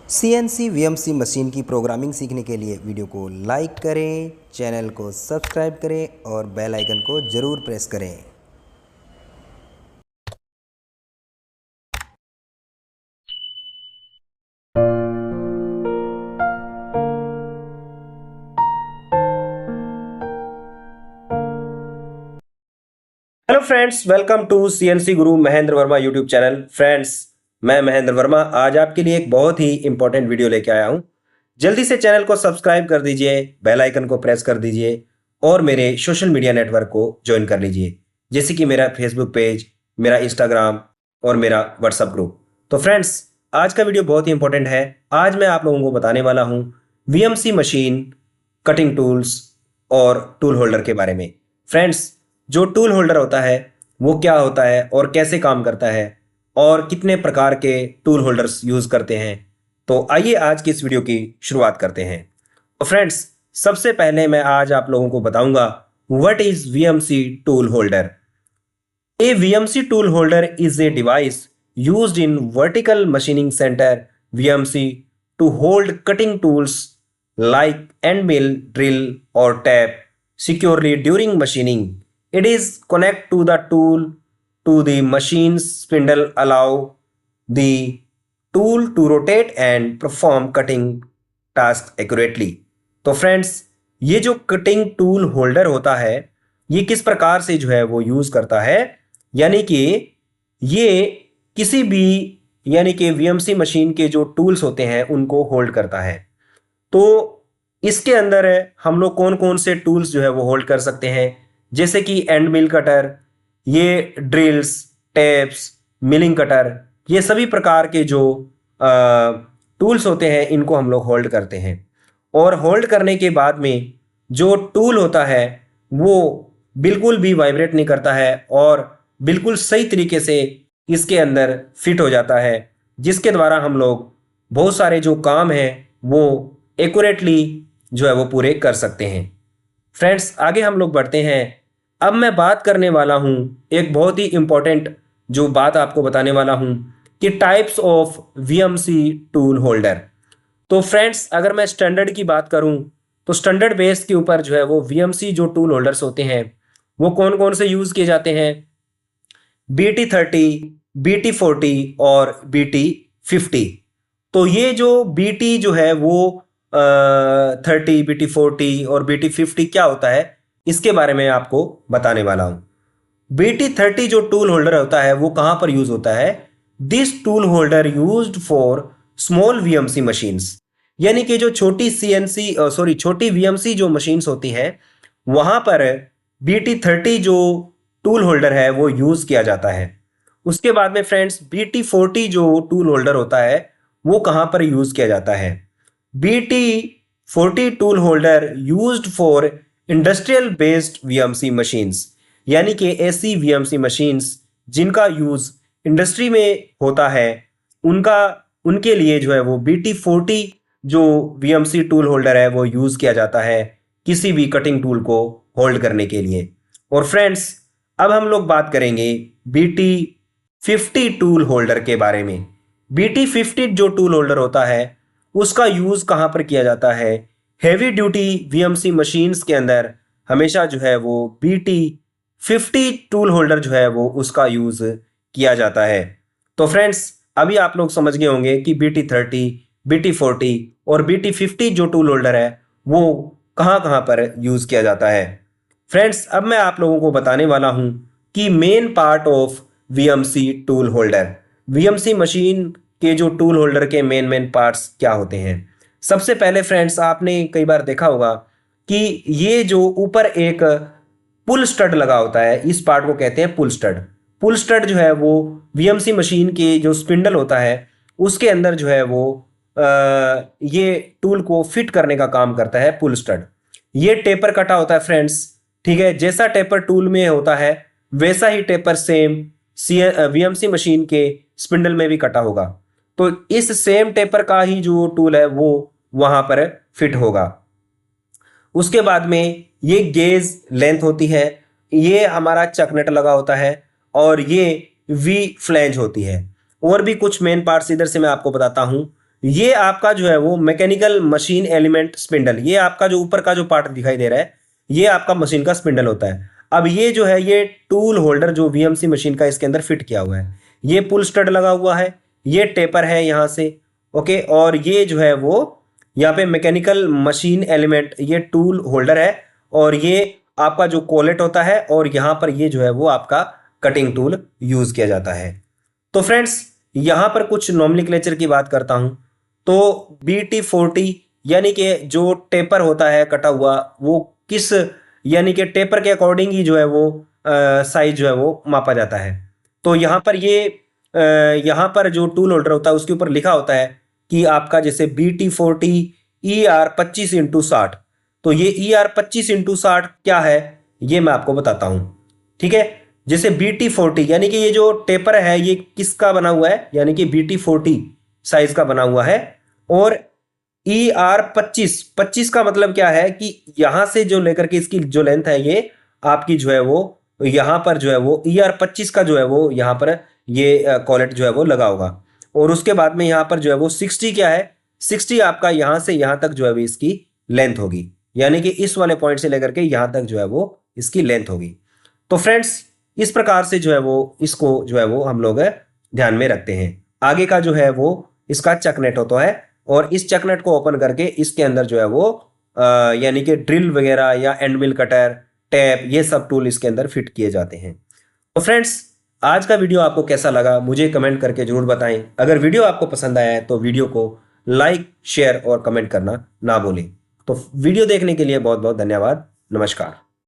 CNC VMC machine की programming सीखने के लिए वीडियो को लाइक करें, चैनल को सब्सक्राइब करें और बेल आइकन को ज़रूर प्रेस करें। Hello friends, welcome to CNC Guru Mahendra Verma YouTube channel. Friends, मैं महेंद्र वर्मा आज आपके लिए एक बहुत ही इंपॉर्टेंट वीडियो लेके आया हूं। जल्दी से चैनल को सब्सक्राइब कर दीजिए, बेल आइकन को प्रेस कर दीजिए और मेरे सोशल मीडिया नेटवर्क को ज्वाइन कर लीजिए, जैसे कि मेरा फेसबुक पेज, मेरा इंस्टाग्राम और मेरा व्हाट्सएप ग्रुप। तो फ्रेंड्स, आज का वीडियो बहुत ही इंपॉर्टेंट है। आज मैं आप लोगों को बताने वाला हूँ वीएमसी मशीन, कटिंग टूल्स और टूल होल्डर के बारे में। फ्रेंड्स, जो टूल होल्डर होता है वो क्या होता है और कैसे काम करता है और कितने प्रकार के टूल होल्डर्स यूज करते हैं, तो आइए आज की इस वीडियो की शुरुआत करते हैं। तो फ्रेंड्स, सबसे पहले मैं आज आप लोगों को बताऊंगा what is VMC tool holder. A VMC tool holder is a device used in vertical machining center VMC to hold cutting tools like end mill, drill or tap securely during machining. It is connect to the tool to the machine's spindle, allow the tool to rotate and perform cutting task accurately. तो friends, ये जो cutting tool holder होता है ये किस प्रकार से जो है वो यूज करता है, यानी कि ये किसी भी यानी कि वीएमसी मशीन के जो टूल्स होते हैं उनको होल्ड करता है। तो इसके अंदर हम लोग कौन कौन से टूल्स जो है वो होल्ड कर सकते हैं, जैसे कि एंड मिल कटर, ये ड्रिल्स, टैप्स, मिलिंग कटर, ये सभी प्रकार के जो टूल्स होते हैं इनको हम लोग होल्ड करते हैं। और होल्ड करने के बाद में जो टूल होता है वो बिल्कुल भी वाइब्रेट नहीं करता है और बिल्कुल सही तरीके से इसके अंदर फिट हो जाता है, जिसके द्वारा हम लोग बहुत सारे जो काम हैं वो एक्यूरेटली जो है वो पूरे कर सकते हैं। फ्रेंड्स, आगे हम लोग बढ़ते हैं। अब मैं बात करने वाला हूँ एक बहुत ही इंपॉर्टेंट जो बात आपको बताने वाला हूँ कि types of VMC tool holder. तो फ्रेंड्स, अगर मैं स्टैंडर्ड की बात करूँ तो स्टैंडर्ड बेस के ऊपर जो है वो वीएमसी जो टूल होल्डर्स होते हैं वो कौन कौन से यूज़ किए जाते हैं, BT30, BT40 और BT50। तो ये जो BT जो है वो 30, BT40 और BT50 क्या होता है इसके बारे में आपको बताने वाला हूँ। BT30 जो टूल होल्डर होता है वो कहाँ पर यूज होता है, this tool holder used for small VMC machines, यानी कि जो छोटी छोटी वीएमसी जो मशीन्स होती हैं वहां पर BT30 जो टूल होल्डर है वो यूज किया जाता है। उसके बाद में फ्रेंड्स, BT40 जो टूल होल्डर होता है वो कहां पर यूज किया जाता है, BT40 tool holder used for industrial based VMC machines, यानी कि ऐसी वीएमसी मशीन्स जिनका यूज इंडस्ट्री में होता है उनके लिए जो है वो BT40 जो वीएमसी टूल होल्डर है वो यूज किया जाता है किसी भी कटिंग टूल को होल्ड करने के लिए। और फ्रेंड्स, अब हम लोग बात करेंगे BT50 टूल होल्डर के बारे में। BT50 जो टूल होल्डर होता है उसका यूज कहां पर किया जाता है, हेवी ड्यूटी वीएमसी मशीन्स के अंदर हमेशा जो है वो BT50 टूल होल्डर जो है वो उसका यूज किया जाता है। तो फ्रेंड्स, अभी आप लोग समझ गए होंगे कि BT30, BT40 और BT50 जो टूल होल्डर है वो कहां कहां पर यूज किया जाता है। फ्रेंड्स, अब मैं आप लोगों को बताने वाला हूं कि main part of VMC tool holder, VMC machine के जो टूल होल्डर के मेन पार्ट्स क्या होते हैं। सबसे पहले फ्रेंड्स, आपने कई बार देखा होगा कि ये जो ऊपर एक पुल स्टड लगा होता है इस पार्ट को कहते हैं पुल स्टड। पुल स्टड जो है वो वीएमसी मशीन के जो स्पिंडल होता है उसके अंदर जो है वो ये टूल को फिट करने का काम करता है पुल स्टड। ये टेपर कटा होता है फ्रेंड्स, ठीक है। जैसा टेपर टूल में होता है वैसा ही टेपर सेम वीएमसी मशीन के स्पिंडल में भी कटा होगा। तो इस सेम टेपर का ही जो टूल है वो वहां पर फिट होगा। उसके बाद में ये गेज लेंथ होती है, ये हमारा चकनट लगा होता है और ये वी फ्लैंज होती है। और भी कुछ मेन पार्ट्स इधर से मैं आपको बताता हूं। ये आपका जो है वो मैकेनिकल मशीन एलिमेंट स्पिंडल, ये आपका जो ऊपर का जो पार्ट दिखाई दे रहा है ये आपका मशीन का स्पिंडल होता है। अब ये जो है ये टूल होल्डर जो वीएमसी मशीन का इसके अंदर फिट किया हुआ है, ये पुल स्टड लगा हुआ है, ये टेपर है यहाँ से, ओके। और ये जो है वो यहाँ पे मैकेनिकल मशीन एलिमेंट, ये टूल होल्डर है, और ये आपका जो कोलेट होता है, और यहाँ पर ये जो है वो आपका कटिंग टूल यूज किया जाता है। तो फ्रेंड्स यहाँ पर कुछ नॉमेनक्लेचर की बात करता हूँ। तो BT40 यानी कि जो टेपर होता है कटा हुआ, वो किस यानी कि टेपर के अकॉर्डिंग ही जो है वो साइज जो है वो मापा जाता है। तो यहाँ पर ये यहाँ पर जो टूल होल्डर होता है उसके ऊपर लिखा होता है कि आपका जैसे BT40 ER 25x60। तो ये ER 25x60 क्या है ये मैं आपको बताता हूँ, ठीक है। जैसे BT40 यानी कि ये जो टेपर है ये किसका बना हुआ है, यानी कि BT40 साइज का बना हुआ है। और ER 25 का मतलब क्या है कि यहां से जो लेकर के इसकी जो लेंथ है ये आपकी जो है वो यहां पर जो है वो ER 25 का जो है वो यहां पर ये कॉलेट जो है वो लगा होगा। और उसके बाद में यहां पर जो है वो 60 क्या है, 60 आपका यहां से यहां तक जो है वो इसकी लेंथ होगी, यानी कि इस वाले पॉइंट से लेकर के यहां तक जो है वो इसकी लेंथ होगी। तो फ्रेंड्स इस प्रकार से जो है वो इसको जो है वो हम लोग ध्यान में रखते हैं। आगे का जो है वो इसका चकनेट होता है, और इस चकनेट को ओपन करके इसके अंदर जो है वो यानी कि ड्रिल वगैरह या एंड मिल कटर, टैप, ये सब टूल इसके अंदर फिट किए जाते हैं। तो फ्रेंड्स आज का वीडियो आपको कैसा लगा मुझे कमेंट करके जरूर बताएं। अगर वीडियो आपको पसंद आया है तो वीडियो को लाइक, शेयर और कमेंट करना ना भूलें। तो वीडियो देखने के लिए बहुत बहुत धन्यवाद। नमस्कार।